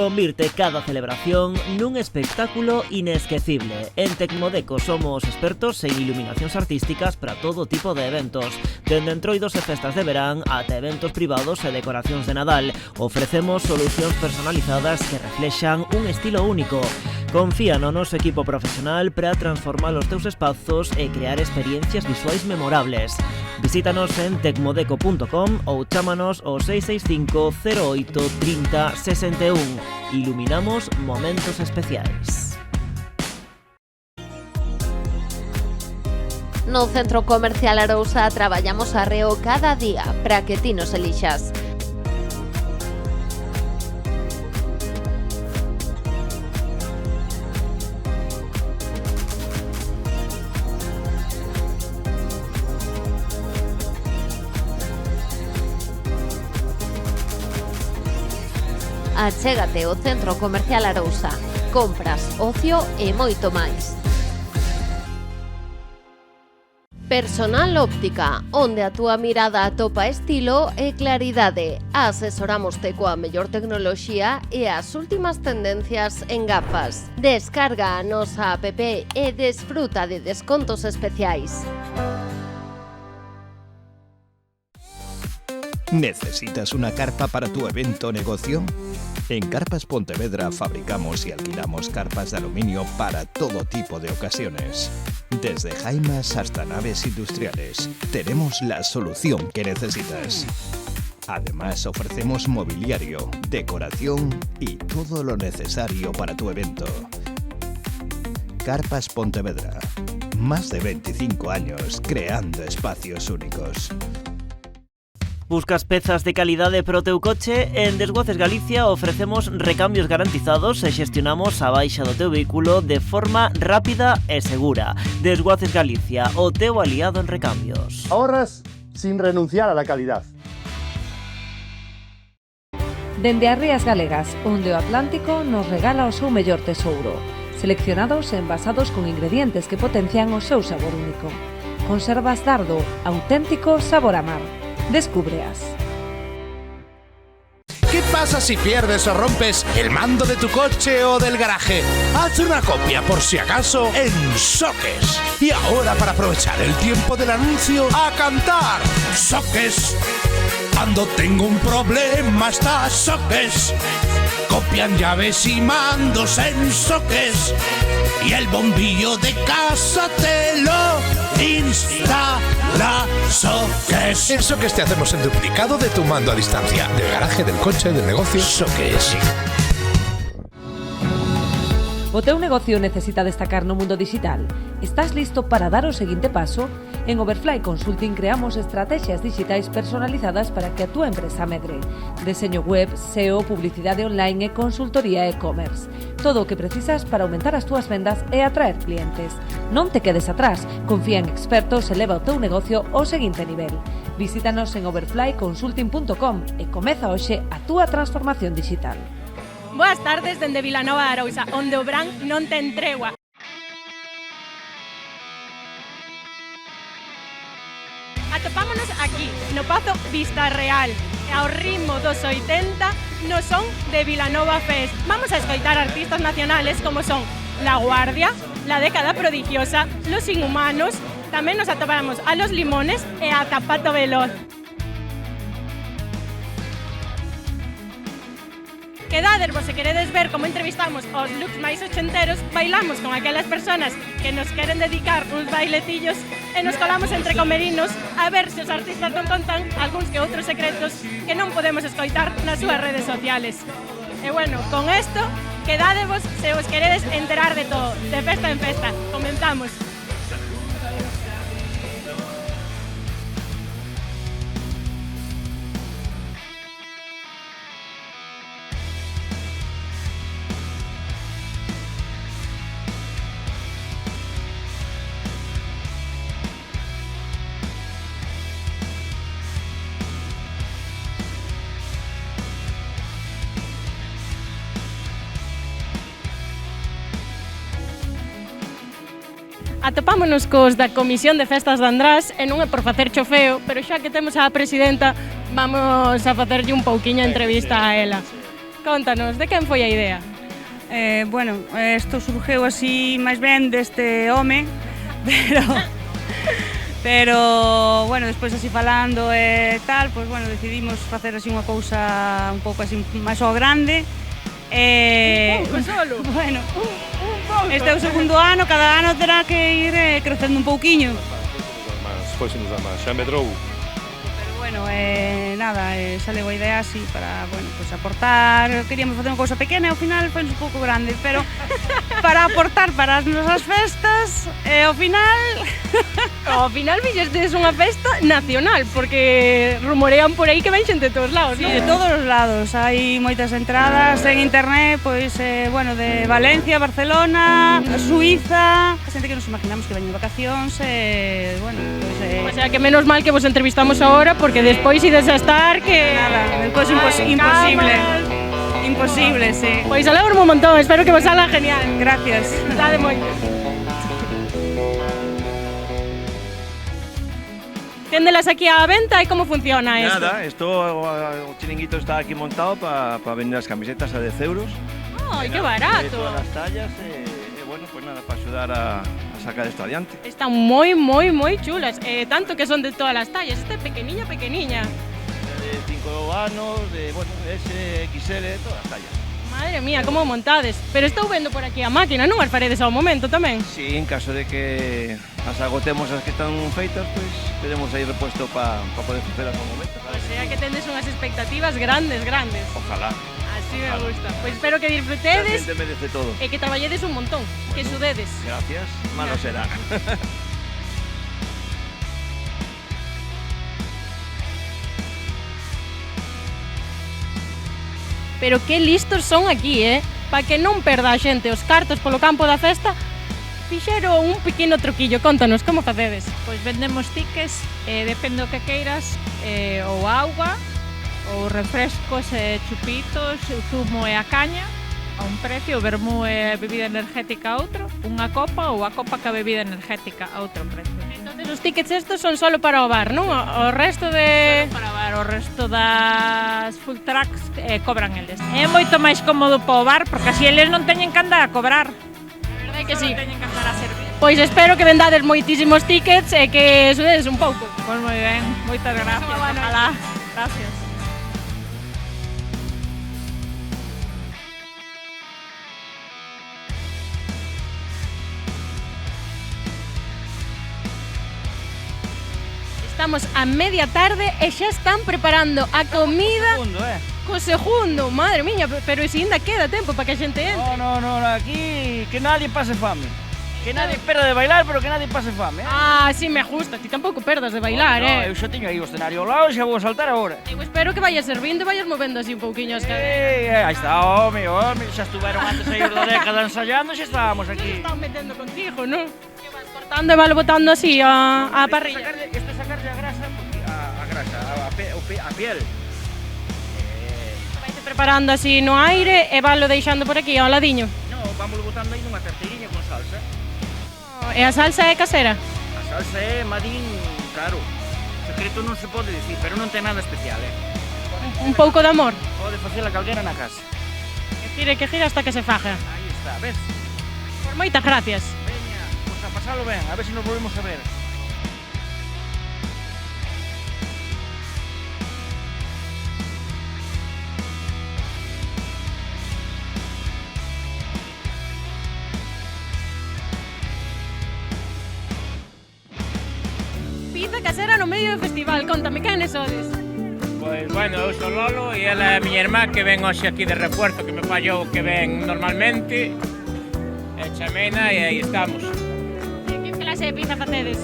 Convirte cada celebración nun espectáculo inesquecible. En Tecmodeco somos expertos en iluminacións artísticas para todo tipo de eventos, dende entroidos e festas de verán ata eventos privados e decoracións de Nadal. Ofrecemos solucións personalizadas que reflexan un estilo único. Confía no noso equipo profesional para transformar os teus espazos e crear experiencias visuais memorables. Visítanos en tecmodeco.com ou chámanos ao 665 08 30 61. Iluminamos momentos especiais. No Centro Comercial Arousa traballamos arreo cada día para que ti nos elixas. Achégate ao Centro Comercial Arousa. Compras, ocio e moito máis. Personal Óptica, onde a túa mirada atopa estilo e claridade. Asesorámoste coa mellor tecnoloxía e as últimas tendencias en gafas. Descarga a nosa app e desfruta de descontos especiais. ¿Necesitas una carpa para tu evento o negocio? En Carpas Pontevedra fabricamos y alquilamos carpas de aluminio para todo tipo de ocasiones. Desde jaimas hasta naves industriales, tenemos la solución que necesitas. Además, ofrecemos mobiliario, decoración y todo lo necesario para tu evento. Carpas Pontevedra. Más de 25 años creando espacios únicos. Buscas pezas de calidade para o teu coche? En Desguaces Galicia ofrecemos recambios garantizados e xestionamos a baixa do teu vehículo de forma rápida e segura. Desguaces Galicia, o teu aliado en recambios. Ahorras sin renunciar a la calidad. Dende as Rías Galegas, onde o Atlántico nos regala o seu mellor tesouro, seleccionados e envasados con ingredientes que potencian o seu sabor único. Conservas Dardo, auténtico sabor a mar. Descúbreas. ¿Qué pasa si pierdes o rompes el mando de tu coche o del garaje? Haz una copia por si acaso en Soques. Y ahora, para aprovechar el tiempo del anuncio, ¡a cantar! Soques. Cuando tengo un problema está Soques. Copian llaves y mandos en Soques. Y el bombillo de casa te lo instala Soques. En Soques te hacemos el duplicado de tu mando a distancia. Del garaje, del coche, del negocio. Soques. O teu negocio necesita destacar no mundo digital? Estás listo para dar o seguinte paso? En Overfly Consulting creamos estrategias digitais personalizadas para que a túa empresa medre. Deseño web, SEO, publicidade online e consultoría e-commerce. Todo o que precisas para aumentar as túas vendas e atraer clientes. Non te quedes atrás, confía en expertos e leva o teu negocio ao seguinte nivel. Visítanos en overflyconsulting.com e comeza hoxe a túa transformación digital. Boas tardes dende Vilanova de Arousa, onde o verán non ten tregua. Atopámonos aquí, no Pazo Vista Real, ao ritmo dos 80 no son de Vilanova Fest. Vamos a escoitar artistas nacionales como son La Guardia, La Década Prodigiosa, Los Inhumanos, tamén nos atopamos a Los Limones e a Zapato Veloz. Quedádevos se queredes ver como entrevistamos os looks máis ochenteros, bailamos con aquelas personas que nos queren dedicar uns bailetillos e nos colamos entre comerinos a ver se os artistas non contan algúns que outros secretos que non podemos escoitar nas súas redes sociales. E bueno, con esto, quedádevos se os queredes enterar de todo, de festa en festa. Comenzamos. Atopámonos cos da Comisión de Festas de András e non é por facer chofeo, pero xa que temos a presidenta, vamos a facerlle un pouquiño entrevista a ela. Contanos, de quen foi a idea? Bueno, isto surgiu así máis ben deste home, pero bueno, despois así falando e tal, pois bueno, decidimos facer así unha cousa un pouco así máis ao grande. Un pouco solo? Bueno, este é o segundo ano, cada ano terá que ir crecendo un pouquiño. Xa medrou. Pero bueno, nada, xa levo a idea así para, bueno, pues aportar. Queríamos facer unha cousa pequena e ao final foi un pouco grande, pero para aportar para as nosas festas e ao final Ao final fixestes unha festa nacional, porque rumorean por aí que ven xente de todos lados, sí, non? de todos os lados. Hai moitas entradas en internet, pois, bueno, de Valencia, Barcelona, Suiza, a xente que nos imaginamos que veñen de vacacións, bueno, pois... O sea, que menos mal que vos entrevistamos ahora, porque despois ides a estar que... Nada, despois imposible. Imposible, sí. Pois alegro un montón, espero que vos salga genial. Gracias. Dade moito. Téndelas aquí á venta e como funciona isto? Nada, o chiringuito está aquí montado para vender as camisetas a 10 euros. Ai, que barato. Todas as tallas bueno, pues nada, para axudar a sacar isto adiante. Están moi chulas, tanto que son de todas as tallas. Esta é pequeniña. De 5 anos, de, bueno, S, XL, todas as tallas. Madre mía, como montades. Pero estou vendo por aquí a máquina, non as paredes ao momento tamén? Sí, en caso de que as agotemos as que están feitas, pois teremos aí repuesto para poder facelas ao momento. O sea que tendes unhas expectativas grandes. Ojalá. Así me gusta. Pois espero que disfrutedes A xente merece todo. e que traballedes un montón, que sudedes. Gracias, malo será. Pero que listos son aquí, para que non perda a xente os cartos polo campo da festa. Fixeron un pequeno truquillo, contanos, como facedes? Pois vendemos tickets, depende do que queiras, ou auga, ou refrescos e chupitos, o zumo e a caña, a un precio, o vermú e a bebida energética a outro, unha copa ou a copa que a bebida energética a outro precio. Entonces os tickets estos son solo para o bar, non? O resto de... Solo para o bar, o resto das full tracks cobran eles. É moito máis cómodo para o bar, porque así eles non teñen que andar a cobrar. A verdade que sí. Non teñen que andar a servir. Pois espero que vendades moitísimos tickets e que sudedes un pouco. Pois moi ben, moitas gracias. Ojalá. Gracias. Estamos a media tarde e xa están preparando a comida co segundo, madre miña, pero se ainda queda tempo para que a xente entre. No, aquí que nadie pase fame. Que nadie perda de bailar, pero que nadie pase fame. Ah, sí, me gusta, ti tampouco perdas de bailar, Eu xa teño aí o escenario ao lado e xa vou a saltar agora. Eu espero que vayas servindo e vayas movendo así un pouquiño as caderas. Aí está, home, xa estuveron antes aí da década ensayando e xa estábamos aquí. Están metendo contigo, non? Que vas cortando e vas botando así a parrilla. Isto é sacarlle a grasa, porque a grasa, a piel. Vais preparando así no aire e valo deixando por aquí ao ladiño. No, vamos botando aí nunha carteiriña con salsa. E a salsa é casera? A salsa é madín, claro. O secreto non se pode dicir, pero non ten nada especial, Un pouco de amor. Pode facela calquera na casa. Que gira hasta que se faja. Aí está, ves? Por moitas gracias. Veña, pois a pasalo ben, a ver se nos volvemos a ver. Pizza casera no medio do festival, contame, quenes sodes? Pois, bueno, eu sou Lolo e ela é a miña irmá que ven hoxe aquí de refuerzo, que me fallou que ven normalmente. E chamena e aí estamos. E que clase de pizza facedes?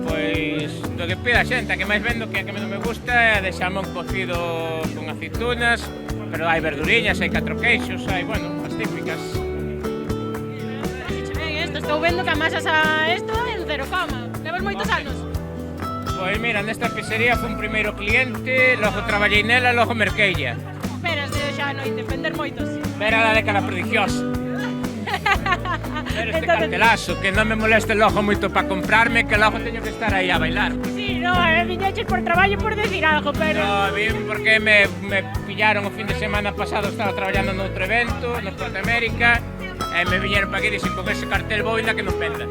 Pois, do que pida a xente, a que máis vendo que a que menos me gusta é de xamón cocido con aceitunas, pero hai verduriñas, hai 4 queixos, hai, bueno, as típicas. Estou vendo que amasas a esto en 0, levas moitos anos? Pois mira, nesta pizzería foi un primeiro cliente, logo traballei nela e logo merqueilla. Esperas de xa a noite, vender moitos. Era la década prodigiosa. Pero este cartelazo, que non me moleste logo moito para comprarme, que logo teño que estar aí a bailar. Sí, no, viñeches por traballo por decir algo, pero... No, vim porque me pillaron o fin de semana pasado, estaba traballando noutro evento, no Sport América, e me viñeron para aquí e dixen, con ese cartel vou ainda que non venda.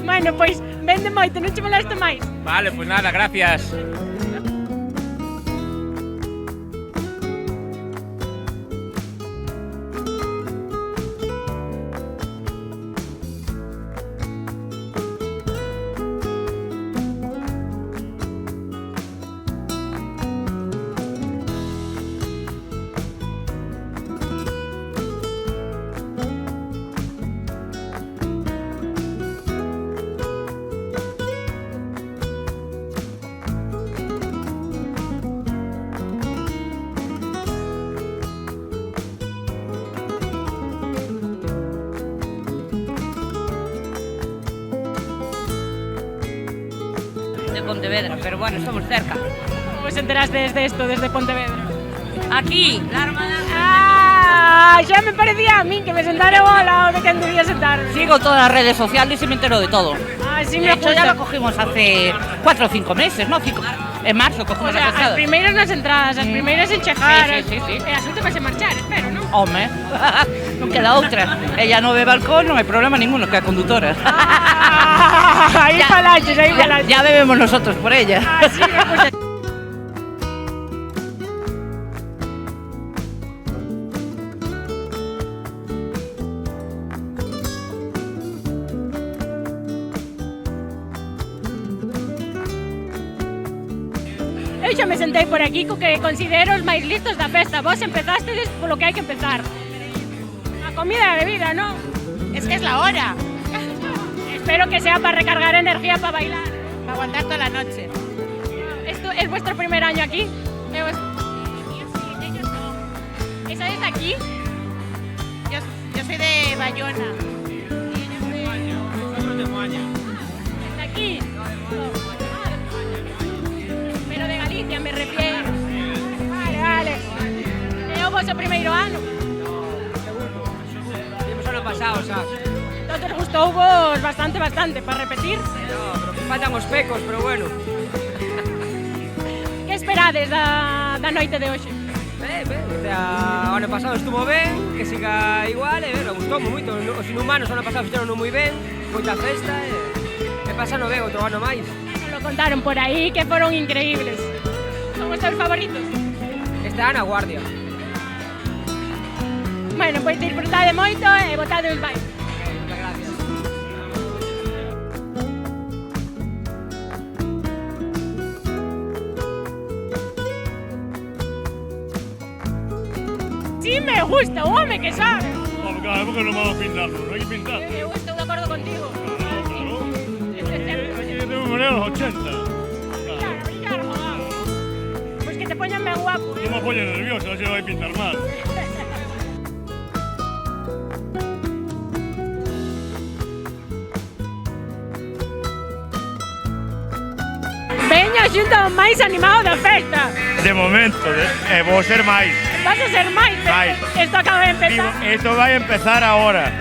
Bueno, pois, vende moito, non che molesto máis. Vale, pois nada, gracias. De Pontevedra, pero bueno, estamos cerca. ¿Cómo os enteraste de esto desde Pontevedra? Aquí, la Armada. ¡Ah! Ya me parecía a mí que me sentara al lado de quien debía sentarme. Sigo todas las redes sociales y me entero de todo. Ah, sí, de me hecho, ya lo cogimos hace 4 o 5 meses, ¿no? En marzo cogimos o sea, las entradas. as primeiras nas entradas, as primeiras en chegar. Sí. E as últimas en marchar, espero, ¿no? Home, non queda outra. Ella no ve balcón, non hai problema ninguno, que a conductora. Ahí falaches, ahí falaches. Ya bebemos nosotros por ella. Ah, sí, pues... Eu xa me sentei por aquí co que considero os máis listos da festa. Vos empezastedes polo que hai que empezar. A comida e a bebida, ¿no? Es que es la hora. Espero que sea para recargar energía para bailar. Para aguantar toda la noche. ¿Esto es vuestro primer año aquí? Ellos no. ¿Esa es de aquí? Yo soy de Bayona. De Moaña. ¿De aquí? Pero de Galicia, me refiero. Vale. ¿É o vosso primeiro ano? Vimos ano pasado, xa. Entonces gustou vos bastante, para repetir? No, pero que faltan os pecos, pero bueno. Que esperades da noite de hoxe? O ano pasado estuvo ben, que siga igual, me gustoume moito. Os Inhumanos o ano pasado fixeron moi ben, moita festa, e pasano ben outro ano máis. Lo contaron por aí que foron increíbles. Son os teus favoritos? Este ano a Guardia. Bueno, pois disfrutade moito e botade uns bailes. Moitas gracias. Sí me gusta, un home que sabe. Claro, porque non vamos a pintarlo, non hai que pintar. Eu estou de acordo contigo. Claro. Tengo moneda los 80. Brillar, joder. Pues que te poñan ben guapo, No me pones nervioso, no se va a pintar mal. Veña xunto máis animado da festa. De momento, vou ser máis. Vas a ser máis. Esto acaba de empezar. Esto vai a empezar ahora.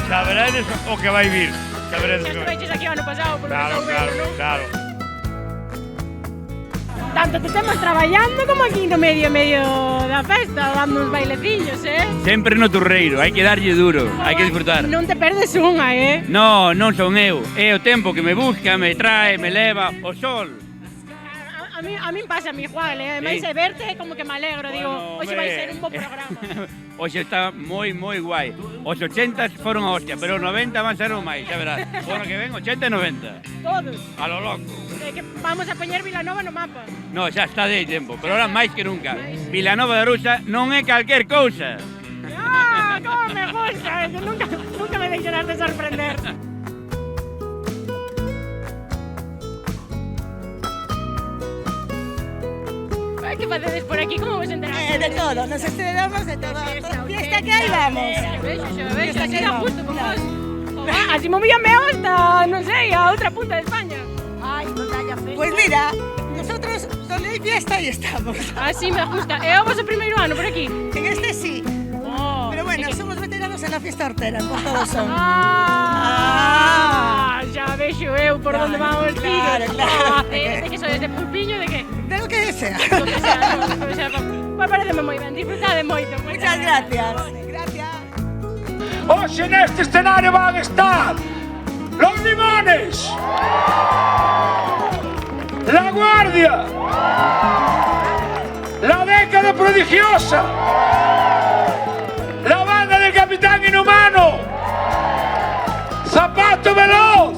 Saberedes o que vai vir. Saberedes que estuveches aquí o ano pasado. Claro. Tanto te estamos traballando como aquí no medio da festa, dando uns bailecillos, Sempre no turreiro, hai que darlle duro, hai que disfrutar. Non te perdes unha, No, non son eu, é o tempo que me busca, me trae, me leva, o sol. A mí pasa a mí igual, ademais de verte como que me alegro, digo, hoxe vai ser un bo programa. Hoxe está moi guai. Os 80 foron a hostia, pero os 90 van ser o máis, xa verás. O ano que ven, 80 e 90. Todos. A lo loco. Que vamos a poñer Vilanova no mapa. No, xa está de tempo, pero ahora máis que nunca. Vilanova de Arousa non é calquer cousa. ¡Ah! ¡Cómo me gusta! Que nunca me deixarás de sorprender. ¿Qué padedes por aquí? ¿Cómo vos enteraste? De todo, nos estrenamos de todo. Fiesta que aí vamos. Fiesta que aí justo con vos. Así movíame hasta, non sei, a outra punta de España. Ay, no haya festa. Pues mira, nosotros donde hay fiesta ahí estamos. Así me gusta. ¿É o vosso primeiro ano por aquí? En este sí. Pero bueno, somos veteranos en la fiesta hortera, por todos son. Ya vexo eu por onde vamos os tiros. Claro. De que sodes de pulpiño, de que? De lo que sea. Lo que sea, lo que sea. Pues pareceme moi ben, disfrutade moito. Muchas gracias. Hoxe neste escenario van a estar Los Limones, La Guardia, La Década Prodigiosa, La Banda del Capitán Inhumano, Zapato Veloz,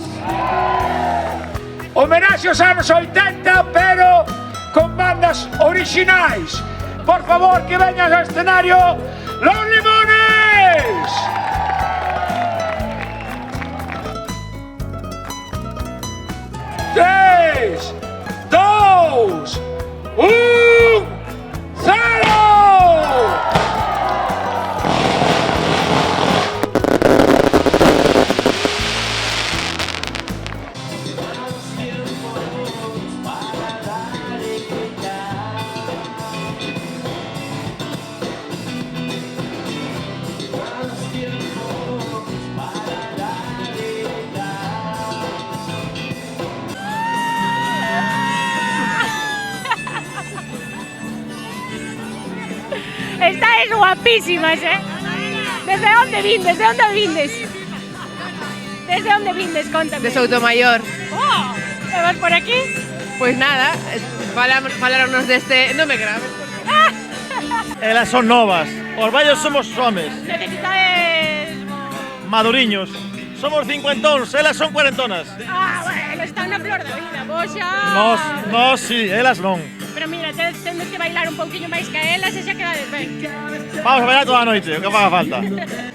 homenaxe aos anos 80, pero con bandas orixinais. Por favor, que veñan ao escenario Los Limones. 3, 2, 1, 0. Estáis guapísimas, Desde onde vindes? Desde onde vindes? Contame. De Soutomaior. Oh, e vas por aquí? Pois nada, falaronnos deste... Non me grabes. Elas son novas, os vellos somos homes. Necesitades... Maduriños. Somos cincuentóns, elas son cuarentonas. Bueno, están na flor da vida, vos xa... Nos sí, elas non. Pero mira, tendes que bailar un pouquiño máis que elas e xa quedades ben. Vamos a bailar toda a noite, o que faga falta.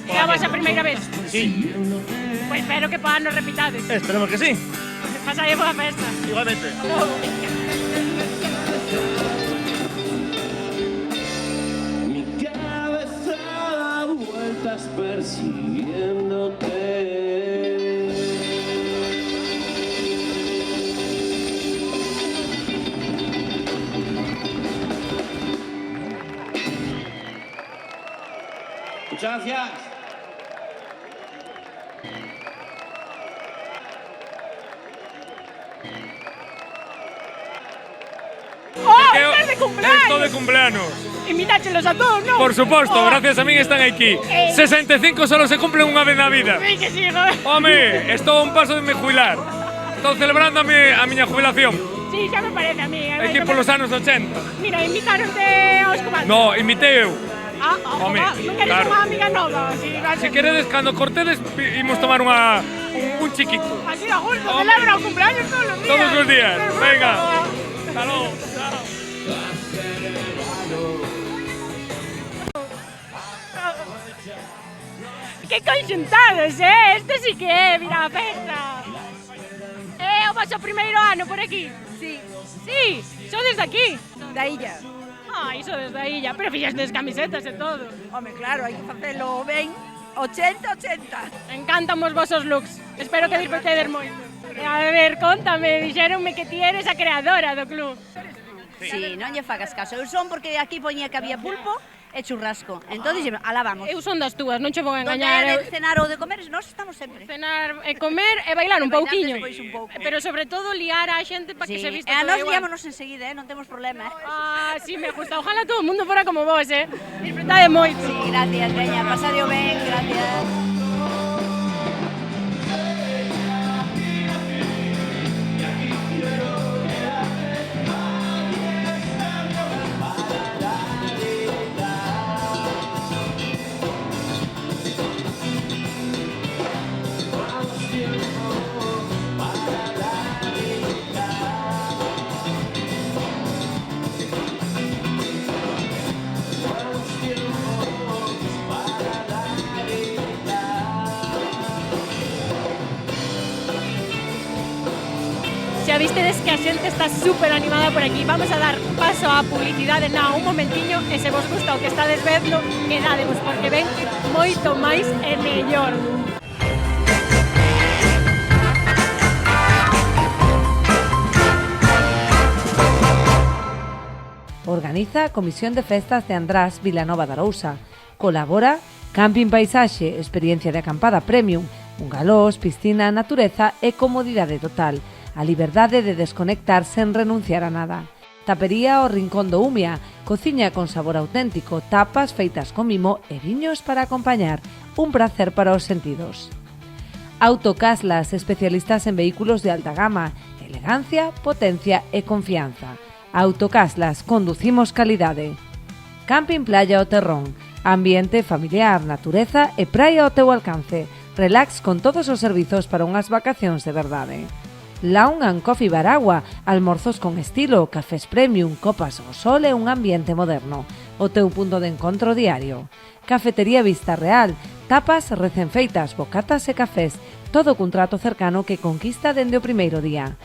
É a vosa primeira vez? Sí. Pois espero que para nos repitades. Esperemos que sí. Pasai boa festa. Igualmente. Mi cabeza da vueltas persiguiéndote. Muchas gracias. ¡Oh, estás de cumpleaños! Esto de cumpleaños. Invitáchelos a todos, ¿no? Por supuesto, gracias a mí están aquí. 65 solo se cumplen unha vez na vida. Sí, que sí, joder. Home, estou a un paso de me jubilar. Estou celebrando a miña jubilación. Sí, xa me parece a mí. Aquí polos anos 80. Mira, invitaronte aos comandos. No, invitei eu. Home, non queres claro. unha amiga nova. Se queredes, cando cortedes, imos tomar un chiquito. Así da gusto, celebra o cumpleaños todos os días. Todos os días, venga. Hasta logo. Que conxuntados, Este sí que é, mira a festa. É o vosso primeiro ano por aquí? Sí. Sí, sodes de aquí? Da illa. Sodes da illa, pero fixastes camisetas e todo. Home, claro, hai que facelo ben. 80-80. Encantan os vosos looks. Espero que disfrutedes moito. A ver, contame, dixeronme que ti eres a creadora do club. Sí, non lle fagas caso. Eu son porque aquí poñía que había pulpo e churrasco. Entón, alá vamos. Eu son das túas, non che vou engañar. Donde de cenar ou de comer, nós estamos sempre. Cenar e comer e bailar un pouquiño. Despois un pouco. Pero sobre todo liar a xente para que se vista todo igual. E a nós liámonos enseguida, non temos problema. Sí, me gusta. Ojalá todo o mundo fora como vos, Disfrutade moito. Sí, gracias, veña, pasadio ben, gracias. Xa vistedes que a xente está super animada por aquí. Vamos a dar paso á publicidade un momentiño e se vos gusta o que estades vendo, quedadevos porque ven moito máis e mellor. Organiza a Comisión de Festas de András Vilanova de Arousa. Colabora Camping paisaxe, experiencia de acampada premium, un galós, piscina, natureza e comodidade total. A liberdade de desconectar sen renunciar a nada. Tapería o Rincón do Umia, cociña con sabor auténtico, tapas feitas con mimo e viños para acompañar. Un placer para os sentidos. Autocaslas, especialistas en vehículos de alta gama, elegancia, potencia e confianza. Autocaslas, conducimos calidade. Camping Playa O Terrón, ambiente familiar, natureza e praia ao teu alcance. Relax con todos os servizos para unhas vacacións de verdade. Lawn and Coffee Baragua, almorzos con estilo, cafés premium, copas ao sol e un ambiente moderno. O teu punto de encontro diario. Cafetería Vista Real, tapas recén feitas, bocatas e cafés, todo cun trato cercano que conquista dende o primeiro día.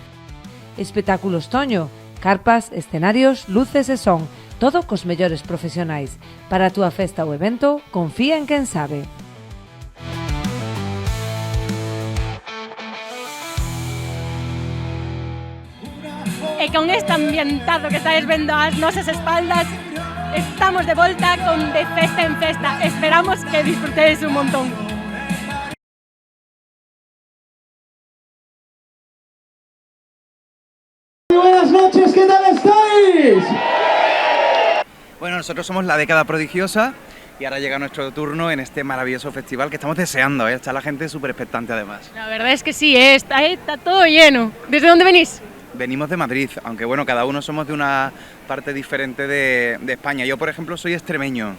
Espectáculos Toño, carpas, escenarios, luces e son, todo cos mellores profesionais. Para a túa festa ou evento, confía en quen sabe. E con este ambientazo que estáis vendo ás nosas espaldas, estamos de volta con De Festa en Festa. Esperamos que disfrutéis un montón. Buenas noches, ¿qué tal estáis? Bueno, nosotros somos La Década Prodigiosa y ahora llega nuestro turno en este maravilloso festival que estamos deseando, Está la gente súper expectante además. La verdad es que sí, está todo lleno. ¿Desde dónde venís? Venimos de Madrid, aunque bueno, cada uno somos de una parte diferente de España. Yo, por ejemplo, soy extremeño.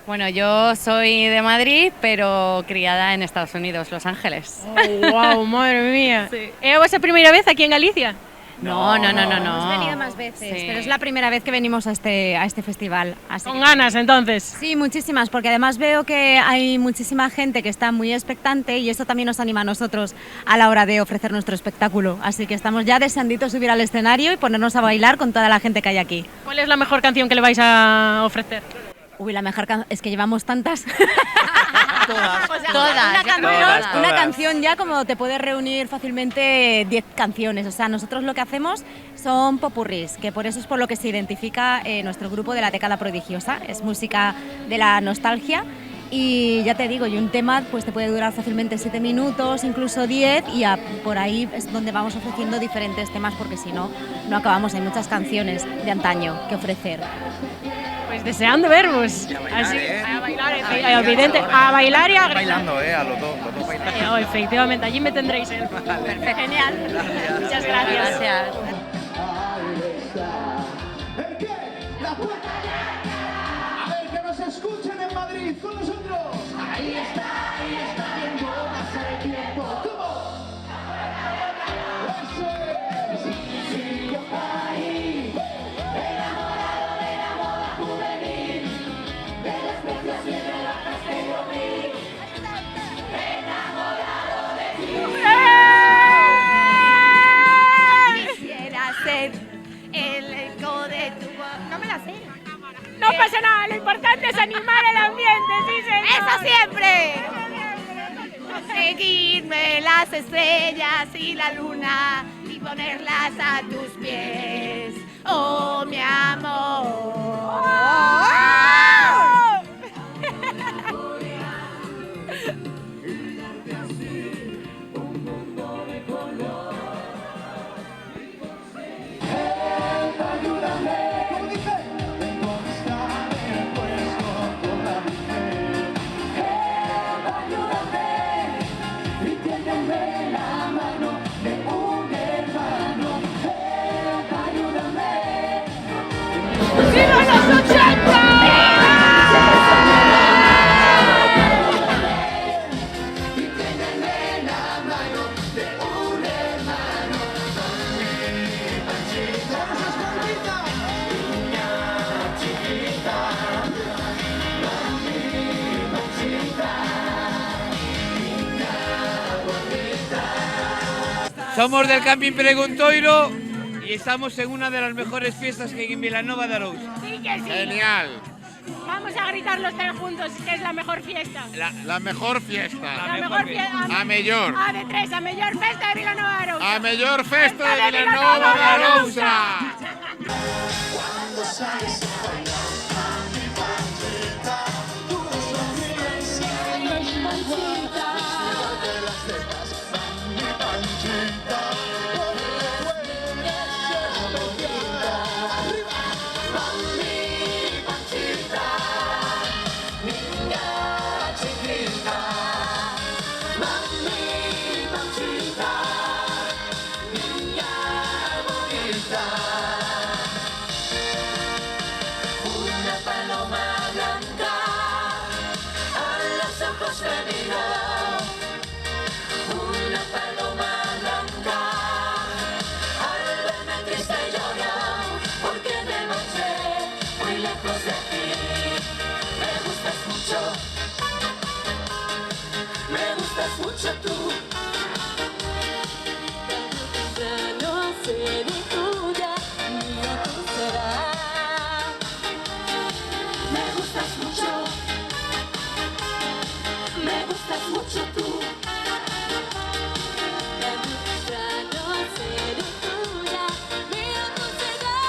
Bueno, yo soy de Madrid, pero criada en Estados Unidos, Los Ángeles. Oh, wow, madre mía. Sí. ¿Es vuestra primera vez aquí en Galicia? No. Hemos venido más veces, Sí. pero es la primera vez que venimos a este festival. Así Con ganas, entonces. Sí, muchísimas, porque además veo que hay muchísima gente que está muy expectante y esto también nos anima a nosotros a la hora de ofrecer nuestro espectáculo. Así que estamos ya deseanditos subir al escenario y ponernos a bailar con toda la gente que hay aquí. ¿Cuál es la mejor canción que le vais a ofrecer? Uy, la mejor canción, es que llevamos tantas. Todas. Una canción ya como te puede reunir fácilmente 10 canciones. O sea, nosotros lo que hacemos son popurrís, que por eso es por lo que se identifica nuestro grupo de La Década Prodigiosa. Es música de la nostalgia. Y ya te digo, y un tema pues te puede durar fácilmente 7 minutos, incluso 10, y por ahí es donde vamos ofreciendo diferentes temas, porque si no, no acabamos. Hay muchas canciones de antaño que ofrecer. Pues deseando veros. A bailar, evidente, a bailar y a gritar. Bailando, a los dos bailando. Oh, efectivamente, allí me tendréis. Perfecto. Genial. Muchas gracias. A ver, que nos escuchen en Madrid con nosotros. Ahí está viendo pasar el tiempo. ¿Cómo? Eso es. Sí, yo ahí, enamorado de la moda juvenil, de los precios y de la castellomil, enamorado de ti. Quisiera ser el eco de tu voz. No me la sé. No pasa nada, lo importante es animar el ambiente, sí señor. ¡Eso siempre! Seguirme las estrellas y la luna y ponerlas a tus pies. ¡Oh, mi amor! ¡Viva los 80! Somos del Camping Preguntoiro y estamos en una de las mejores fiestas que hay en Vilanova de Arousa. Sí que sí. Genial. Vamos a gritar los tres juntos, que es la mejor fiesta. La mejor fiesta. La mejor fiesta. A mellor. A de tres, a mellor festa de Vilanova de Arousa. A mellor festa de Vilanova de Arousa. Cuando sales a bailar a mi Paquita, tú sonríes Una paloma blanca a los ojos femeninos. Una paloma blanca al verme triste lloró porque me marché muy lejos de ti. Me gustas mucho tú. Ya no seré tuya, mía tú serás. Me gustas mucho tú. Ya no seré tuya, mía tú serás.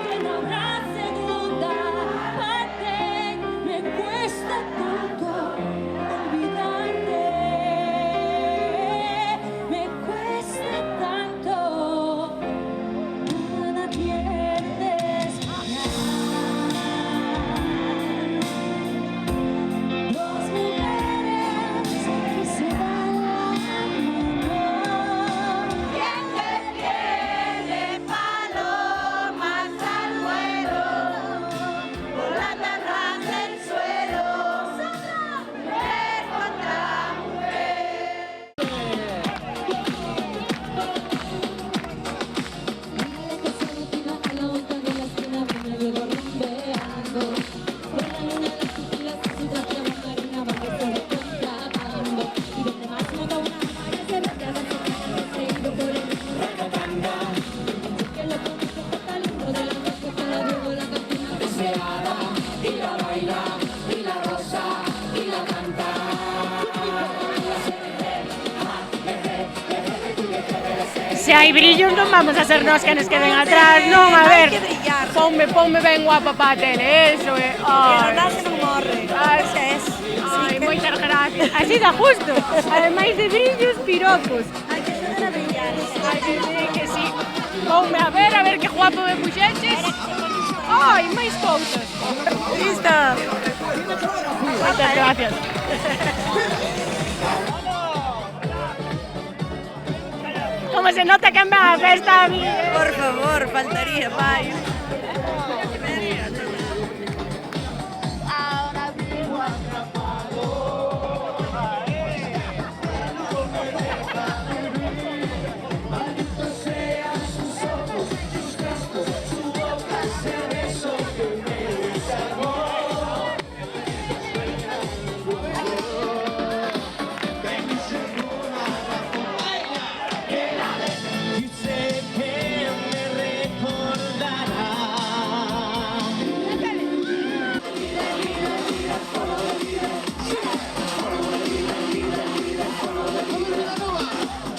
Que no habrá segunda parte, me cuesta tanto olvidarte, me cuesta tanto, nada pierdes nada. Dos mujeres que se van ¿quién te tiene palomas al vuelo? Volando a ras del suelo, mujer contra Si hay brillos non vamos a ser nós que nos queden atrás, non, a ver. Ponme ben guapa para a tele, eso é. Que non se non morre. Ai, moitas gracias. Así da justo. Ademais de brillos, piropos. Hai que ser a brillar. Ai, que sí. Ponme a ver que guapo me puxeches. Ai, máis cousas. Listo. Moitas gracias. Como se nota que me a festa a mí. Por favor, faltaría máis. ahora vivo atrapado. Malditos sean sus ojos, sus gestos, su boca, ese beso que me desarmó. Dice que me recordará.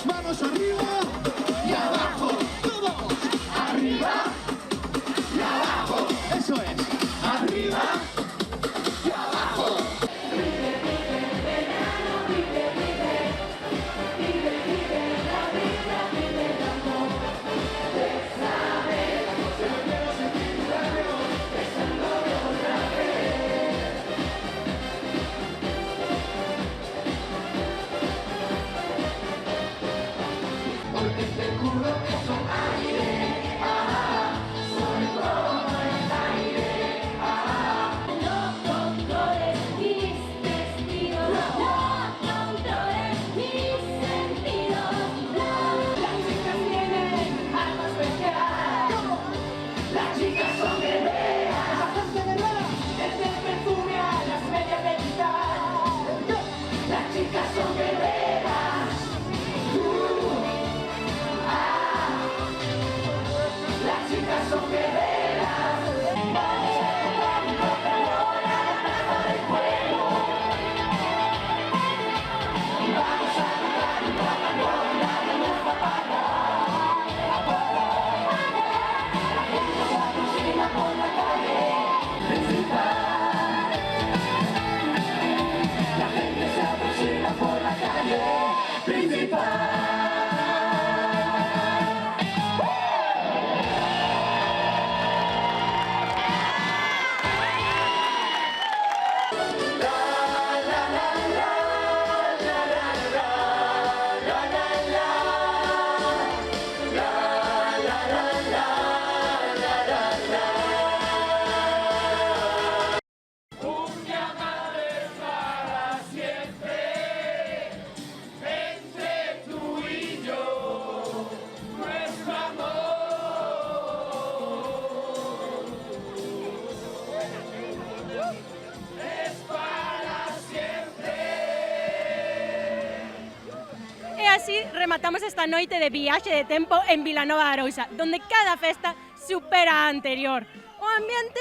Manos arriba y abajo, todos. Arriba y abajo, eso es. Arriba y abajo. Porque te juro que son aire, soy como el aire. No controles mis destinos, no controles mis sentidos. Las chicas tienen algo especial, las chicas son guerreras, desde el perfume a las medias de cristal. Las chicas son guerreras. Las chicas son guerreras. Vamos a tomar un rock a la plaza del fuego. Vamos a tomar un rock a la zapata. La gente se aproxima por la calle. Principal. La gente se aproxima por la calle. Principal. así rematamos esta noite de viaxe de tempo en Vilanova de Arousa, donde cada festa supera a anterior. O ambiente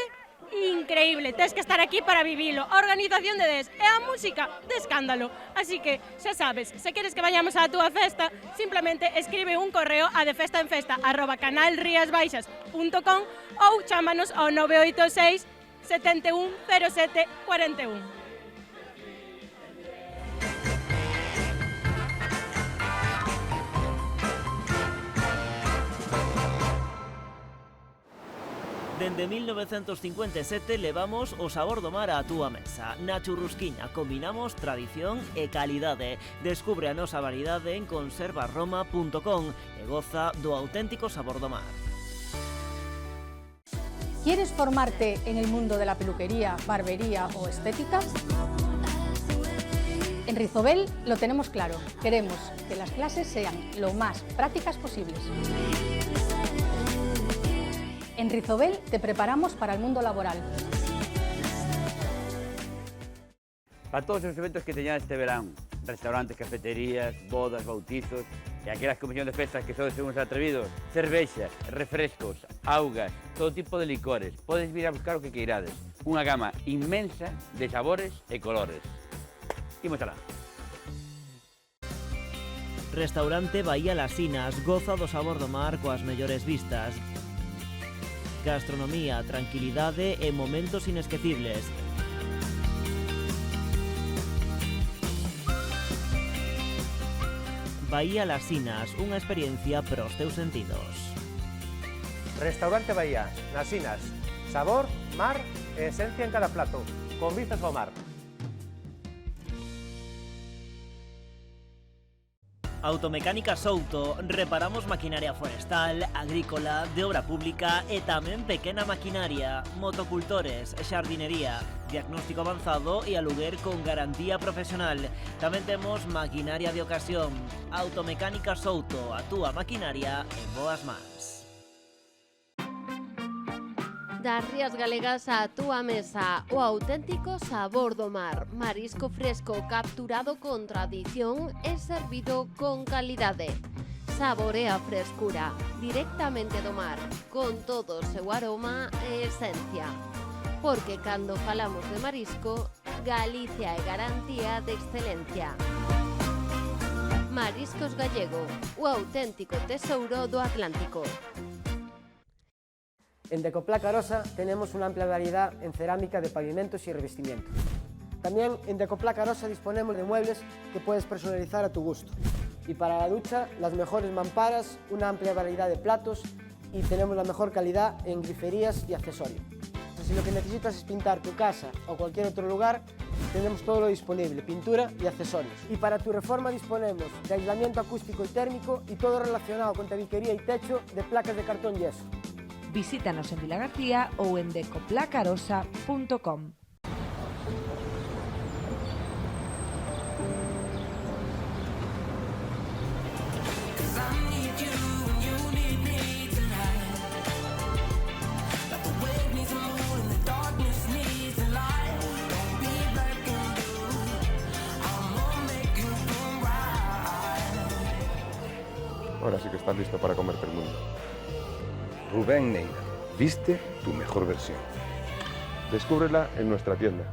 increíble, tens que estar aquí para vivilo. A organización de DES e a música de escándalo. Así que, xa sabes, se queres que vayamos á túa festa, simplemente escribe un correo a defestaenfesta@canalriasbaixas.com ou chámanos ao 986 71 07 41. Dende 1957 levamos o sabor do mar á túa mesa. Na Churrusquiña combinamos tradición e calidade. Descubre a nosa variedade en conservaroma.com e goza do auténtico sabor do mar. ¿Quieres formarte en el mundo de la peluquería, barbería o estética? En Rizobel lo tenemos claro. Queremos que las clases sean lo más prácticas posibles. En Rizobel te preparamos para el mundo laboral. Para todos os eventos que teñan este verán, restaurantes, cafeterías, bodas, bautizos e aquelas comisións de festas que sodes uns atrevidos, cervexa, refrescos, augas, todo tipo de licores. Podes vir a buscar o que queirades. Unha gama inmensa de sabores e colores. Imos alá. Restaurante Bahía Las Sinas, goza do sabor do mar coas mellores vistas. Gastronomía, tranquilidade e momentos inesquecibles. Bahía Las Sinas, unha experiencia para os teus sentidos. Restaurante Bahía, Las Sinas. Sabor, mar e esencia en cada plato, con vistas ao mar. Automecánica Souto, reparamos maquinaria forestal, agrícola, de obra pública e tamén pequena maquinaria, motocultores, xardinería, diagnóstico avanzado e aluguer con garantía profesional. Tamén temos maquinaria de ocasión. Automecánica Souto, a túa maquinaria en boas mans. Das Rías Galegas á túa mesa, o auténtico sabor do mar. Marisco fresco capturado con tradición e servido con calidade. Saborea a frescura, directamente do mar, con todo o seu aroma e esencia. Porque cando falamos de marisco, Galicia é garantía de excelencia. Mariscos Gallego, o auténtico tesouro do Atlántico. En Decoplaca Arosa tenemos una amplia variedad en cerámica de pavimentos y revestimientos. También en Decoplaca Arosa disponemos de muebles que puedes personalizar a tu gusto. Y para la ducha, las mejores mamparas, una amplia variedad de platos y tenemos la mejor calidad en griferías y accesorios. Si lo que necesitas es pintar tu casa o cualquier otro lugar, tenemos todo lo disponible, pintura y accesorios. Y para tu reforma disponemos de aislamiento acústico y térmico y todo relacionado con tabiquería y techo de placas de cartón yeso. Visítanos en Vila García ou en decoplacarosa.com. Ahora sí que estás listo para comerte el mundo. Rubén Neira, viste tu mejor versión. Descúbrela en nuestra tienda.